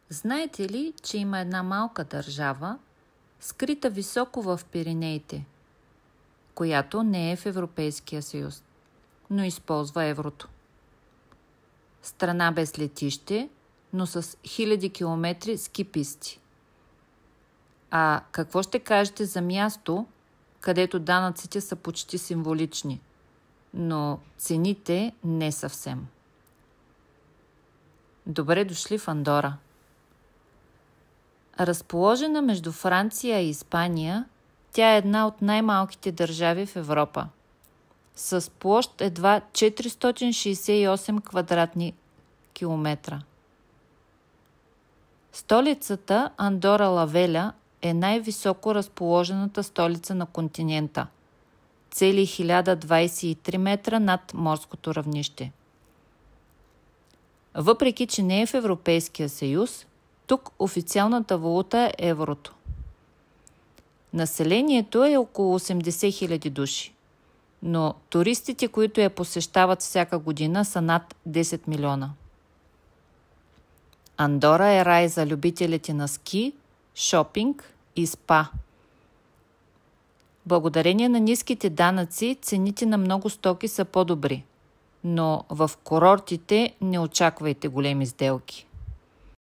Знаете ли, че има една малка държава, скрита високо в Пиренеите, която не е в Европейския съюз, но използва еврото? Страна без летище, но с хиляди километри ски писти. А какво ще кажете за място, където данъците са почти символични, но цените не съвсем? Добре дошли в Андора. Разположена между Франция и Испания, тя е една от най-малките държави в Европа, с площ едва 468 квадратни километра. Столицата Андора ла Веля е най-високо разположената столица на континента, цели 1023 метра над морското равнище. Въпреки че не е в Европейския съюз, тук официалната валута е еврото. Населението е около 80 000 души, но туристите, които я посещават всяка година, са над 10 милиона. Андора е рай за любителите на ски, шопинг и спа. Благодарение на ниските данъци, цените на много стоки са по-добри, но в курортите не очаквайте големи сделки.